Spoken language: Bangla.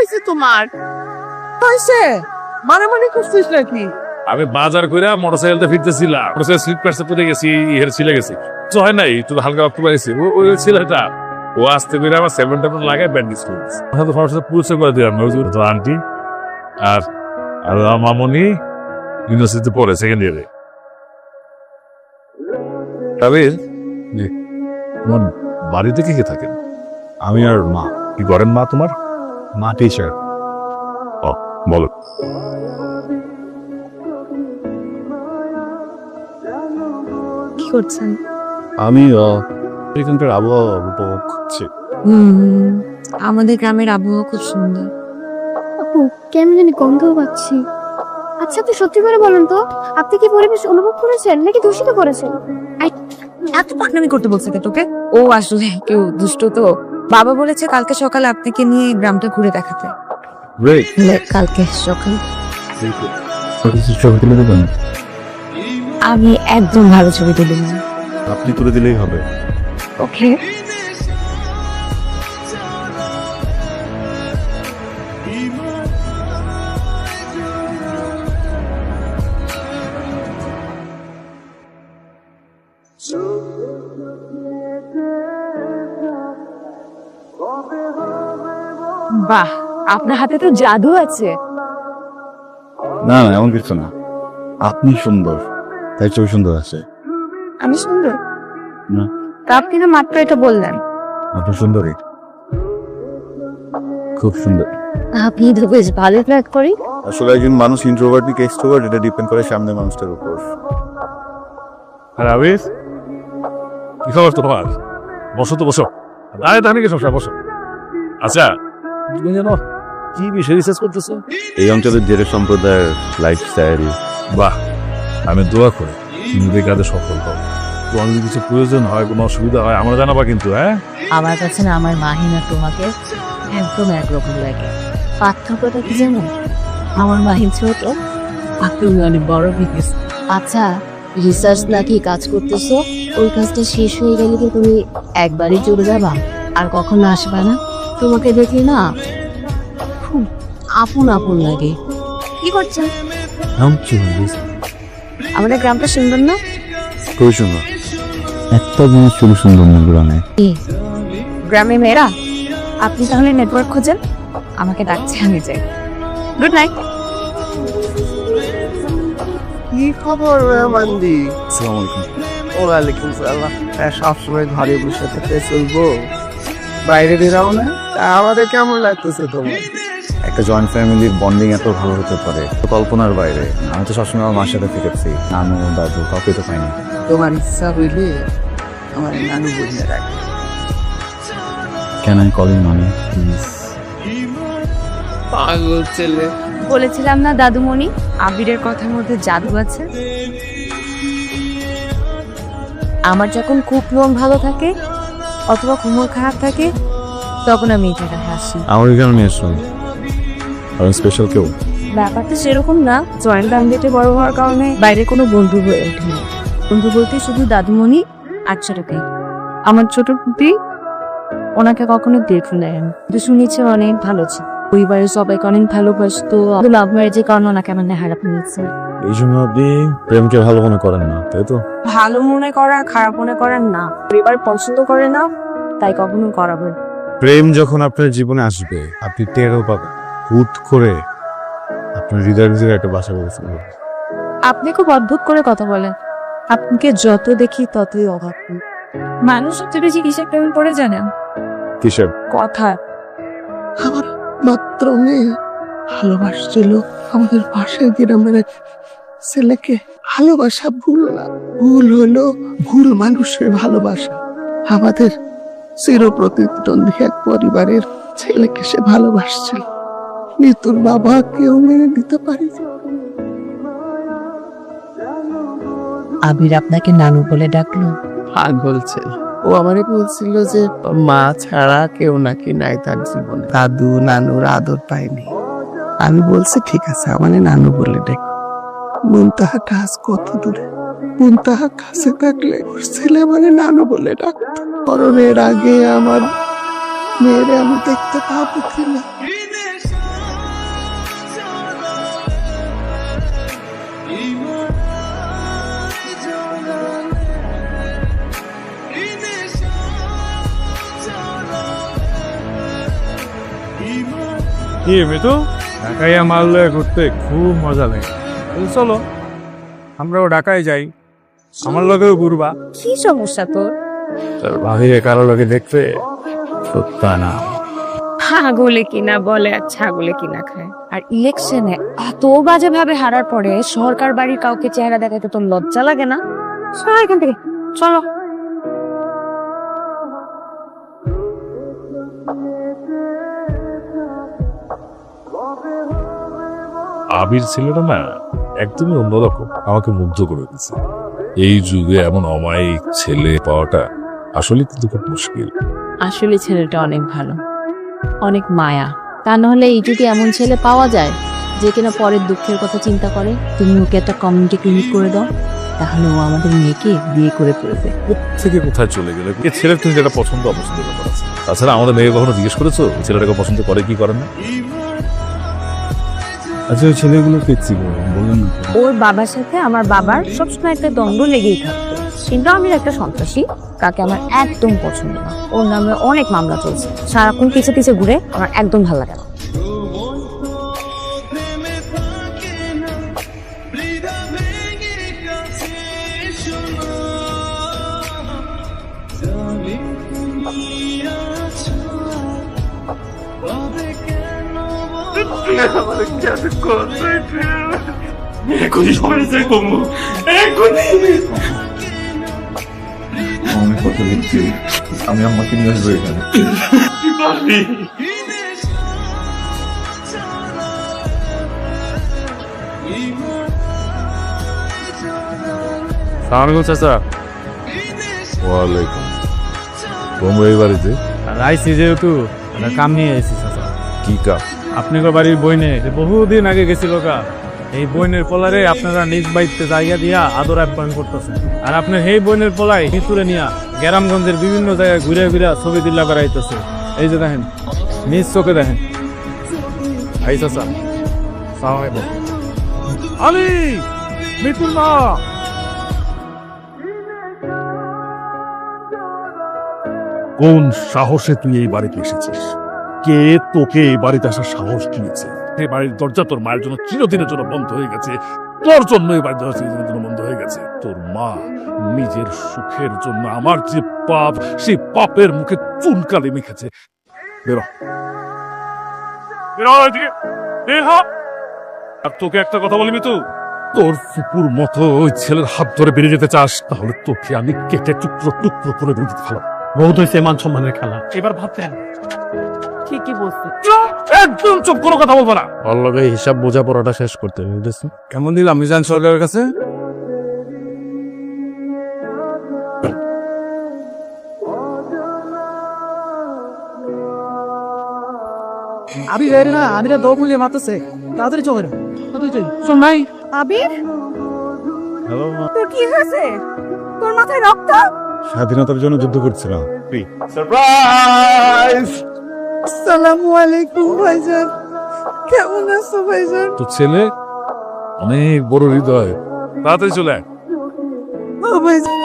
হয়েছে তোমার? হয়েছে মারামারি করছিস নাকি? আমি বাজার করে মোটরসাইকেলটা ফিরতেছিলাম, মোটরসাইকেল স্লিপ কাটতে পড়ে গেছি, হের ছিলে গেছি, তো হয় নাই, একটু হালকা রক্ত পাইছি। ওই ছেলেটা ও আসতে করে আমার 7 লাগায় ব্যান্ডেজ করেছে। তো সাথে পুলিশে করে দিলাম, তো আন্টি আর আর আমার মামনি ইউনিভার্সিটিতে পড়ে সেকেন্ড ইয়ারে। কাবির, জি, তোমার বাড়িতে কে কে থাকেন? আমি আর মা। কি করেন মা তোমার? মা টিচার। ও, বলো। কি করছেন? আমি এখানকার আবহাওয়া উপভোগ করছি। আমাদের গ্রামের আবহাওয়া খুব সুন্দর। আপু কেমন জানি গন্ধ পাচ্ছি। আচ্ছা আপনি সত্যি করে বলুন তো, আপনি কি পরিবেশ অনুভব করেছেন নাকি দূষিত করেছেন? এত পাকনামি করতে বলছে কে তোকে? ও আসলে কেউ দুষ্ট তো। বাবা বলেছে কালকে সকালে আপনাকে নিয়ে গ্রামটা ঘুরে দেখাতে। কালকে সকাল ছবি তুলে দেবেন? আমি একদম ভালো ছবি তুলি না। আপনি তুলে দিলেই হবে। ওকে। বাহ, আপনার হাতে তো জাদু আছে। না না, এমন কিছু না, আপনি সুন্দর তাই ছবি সুন্দর আছে। আমি সুন্দর না, তা আপনি তো মাত্র এটা বললেন। আপনি সুন্দরী, খুব সুন্দর। আপনি তো বেশ ভালো ফ্ল্যাট করি। আসলে একজন মানুষ ইন্ট্রোভার্ট নাকি এক্সট্রোভার্ট এটা ডিপেন্ড করে সামনের মানুষটার উপর। আর আবির, কি খবর তোমার? বসো তো, বসো। আরে তাহলে কি সমস্যা, বসো। আচ্ছা, তুমি জানো কি বিষয় রিসার্চ করতেছো? এই অঞ্চলের জেলে সম্প্রদায়ের লাইফস্টাইল। বাহ, আমি দোয়া করি তুমি এই কাজে সফল হও। তোমার যদি কিছু প্রয়োজন হয়, কোনো অসুবিধা হয়, আমরা জানাবা কিন্তু। হ্যাঁ, আমার কাছে না আমার মাহিনা তোমাকে একদম একরকম লাগে। পার্থক্যটা কি জানো? আমার মাহিন ছোট, আপনি অনেক বড় বিজনেস। আচ্ছা, রিসার্চ নাকি কাজ করতেছো, ওই কাজটা শেষ হয়ে গেলে কি তুমি একবারই চলে যাবা আর কখনো আসবে না? তোমাকে দেখি না খুব আপন আপন লাগে। কি করছেন? আমাদের গ্রামটা সুন্দর না? খুবই সুন্দর। একটা জিনিস খুবই সুন্দর না গ্রামে। গ্রামে মেয়েরা। আপনি তাহলে নেটওয়ার্ক খোঁজেন, আমাকে ডাকছে, আমি যাই। Good night. কি খবর মান্দি? আসসালামু আলাইকুম। ওয়ালাইকুম সালাম। সবসময় ঘরে বসে থেকে চলবো, বাইরে বেরাও না? তা আমাদের কেমন লাগতেছে তোমার? একটা জয়েন্ট ফ্যামিলির বন্ডিং এত ভালো হতে পারে কল্পনার বাইরে। আমি তো সবসময় আমার মার সাথে থেকেছি, নানু দাদু কাউকে তো পাইনি। তোমার ইচ্ছা হইলে আমার নানু বলিয়ে রাখবে। ক্যান আই কল ইউ নানি প্লিজ? পাগল ছেলে। বলেছিলাম না দাদুমণি, আবিরের কথার মধ্যে জাদু আছে। আমার যখন খুব মন ভালো থাকে অথবা কোমর খারাপ থাকে, তখন আমি এই জায়গায় হাসি। আমার এখানে নিয়ে আসুন, আর স্পেশাল কেউ? ব্যাপারটা সেরকম না। জয়েন্ট ফ্যামিলিতে বড় হওয়ার কারণে বাইরে কোনো বন্ধু হয়ে ওঠেনি। বন্ধু বলতে শুধু দাদুমণি আর ছোট ভাই। আমার ছোট পুটি, ওনাকে কখনো দেখে নেয় কিন্তু শুনেছি অনেক ভালো ছিল, পরিবারের সবাইকে অনেক ভালোবাসতো। লাভ ম্যারেজের কারণে ওনাকে আমার হারাপ নিয়েছে। এই জন্য আপনি প্রেমকে ভালো মনে করেন না, তাই তো? ভালো মনে করা খারাপ মনে করার না, পরিবার পছন্দ করে না তাই কখনো করাবে। প্রেম যখন আপনার জীবনে আসবে আপনি টেরও পাবেন, হুট করে আপনার হৃদয়ের ভিতরে একটা বাসা বেঁধে ফেলবে। আপনি খুব অদ্ভুত করে কথা বলেন। আপনাকে যত দেখি ততই অভাব। মানুষ সবচেয়ে বেশি কিসের প্রেমে পড়ে জানেন? কিসের? কথা। আমার মাত্র মেয়ে ভালোবাসছিল আমাদের পাশের গ্রামের এক ছেলেকে। ভালোবাসা ভুল না, ভুল হলো ভুল মানুষের ভালোবাসা। আমাদের চিরপ্রতিদ্বন্দ্বী এক পরিবারের ছেলেকে সে ভালোবাসছিল। মৃত্যুর বাবা কেউ মেনে নিতে পারে। আবির আপনাকে নানু বলে ডাকলো? পাগল ছেলে। ও আমারে বলছিল যে মা ছাড়া কেউ নাকি নাই তার জীবনে, দাদু নানুর আদর পায়নি। আমি বলছি ঠিক আছে, আমারে নানু বলে ডাক। মুনতাহাটা আজ কত দূরে, মুনতাহা কাছে থাকলে ওর ছেলে মানে নানু বলে ডাকতো। মরণের আগে আমার মেয়েরে আমি দেখতে পাবো কিনা। কি মিতু ঢাকাইয়া মারলে ঘুরতে খুব মজা লাগে চলো আমরাও ঢাকায় যাই আমার লগেও ঘুরবা কি সমস্যা তোর? তোর ভাবিরে কারো লগে দেখতে সত্য না ছাগলে কিনা বলে আর ছাগলে কিনা খায়। আর ইলেকশনে এত বাজে ভাবে হারার পরে সরকার বাড়ির কাউকে চেহারা দেখাতে তোর লজ্জা লাগে না? চলো এখান থেকে, চলো। আবির ছেলেটা না একদমই অন্যরকম, আমাকে মুগ্ধ করে দিচ্ছে। এই যুগে এমন অমায়িক ছেলে পাওয়াটা আসলে কিন্তু খুব মুশকিল। আসলে ছেলেটা অনেক ভালো, অনেক মায়া। তা নাহলে এই যুগে এমন ছেলে পাওয়া যায় যে কিনা পরের দুঃখের কথা চিন্তা করে। তুমি ওকে একটা কমিউনিটি ক্লিনিক করে দাও, তাহলে ও আমাদের মেয়েকে বিয়ে করে ফেলবে। থেকে কোথায় চলে গেলে এই ছেলের তুমি যেটা পছন্দ অপছন্দ ব্যাপার আছে। তাছাড়া আমাদের মেয়ে কখনো জিজ্ঞেস করেছো ছেলেটাকে পছন্দ করে কি করে না? আচ্ছা ওই ছেলেগুলো পেয়েছি বললেন না ওর বাবার সাথে আমার বাবার সবসময় একটা দ্বন্দ্ব লেগেই থাকতো। কিন্তু আমি একটা সন্ত্রাসী, কাকে আমার একদম পছন্দ না। ওর নামে অনেক মামলা চলছে, সারাক্ষণ পিছে পিছে ঘুরে, আমার একদম ভালো লাগে না। আমি কত লিখছি আমি আমাকে নিয়ে আসবো এখানে সালামালাইকুম চাচা। ওয়ালাইকুম। তোমরা এই বাড়িতে আর আইসি যেহেতু একটা কাম নিয়ে আইসি চাচা। কি কাজ? আপনার বাড়ির বইনে বহুদিন আগে গেছিল কা, এই বইনের পোলারে আপনারা নিজ বাড়িতে জায়গা দিয়া আদর আপ্যায়ন করতেছেন। আর আপনার এই বইনের পোলাই ভিতরে নিয়া গ্রামগঞ্জের বিভিন্ন জায়গায় ঘুরে ঘুরে ছবি দিল্লা বেড়াইতেছে। এই যে দেখেন, নিজ চোখে দেখেন। ভাই চাচা সালাম আলাইকুম। আলী মিতুল না কোন সাহসে তুই এই বাড়িতে এসেছিস? কে তোকে এই বাড়িতে আসার সাহস দিয়েছে? এই বাড়ির দরজা তোর মায়ের জন্য চিরদিনের জন্য বন্ধ হয়ে গেছে, তোর জন্য এই বাড়ির দরজা চিরদিনের জন্য বন্ধ হয়ে গেছে। তোর মা নিজের সুখের জন্য আমার যে পাপ, সেই পাপের মুখে চুনকালি মেখেছে। বেরো, বেরো এদিকে, বের হ। আর তোকে একটা কথা বলি মিতু, তোর ফুপুর মতো ওই ছেলের হাত ধরে বেরিয়ে যেতে চাস, তাহলে তোকে আমি কেটে টুকরো টুকরো করে বেরিয়ে ফেলাম। বহুত হয়েছে মান সম্মানের খেলা, এবার ভাবতেন। ঠিকই বলছি। একদম চুপ, কোনো কথা বলবো না। অল্লগে হিসাব বোঝাপড়াটা শেষ করতে বুঝেছি। কেমন দিলাম মিজান সরকারের কাছে? আবি বের না, আবিরা দৌড় মিলিয়ে মারতেছে, তাড়াতাড়ি চলে শোন ভাই। আবির, হ্যালো, তোর কি হয়েছে? তোর মাথায় রক্ত? স্বাধীনতার জন্য যুদ্ধ করছিলাম। আসসালামু আলাইকুম ভাইজান, কেমন আছো ভাইজান? তোর ছেলে অনেক বড় হৃদয়, তাড়াতাড়ি চলে আয়। ও ভাইজান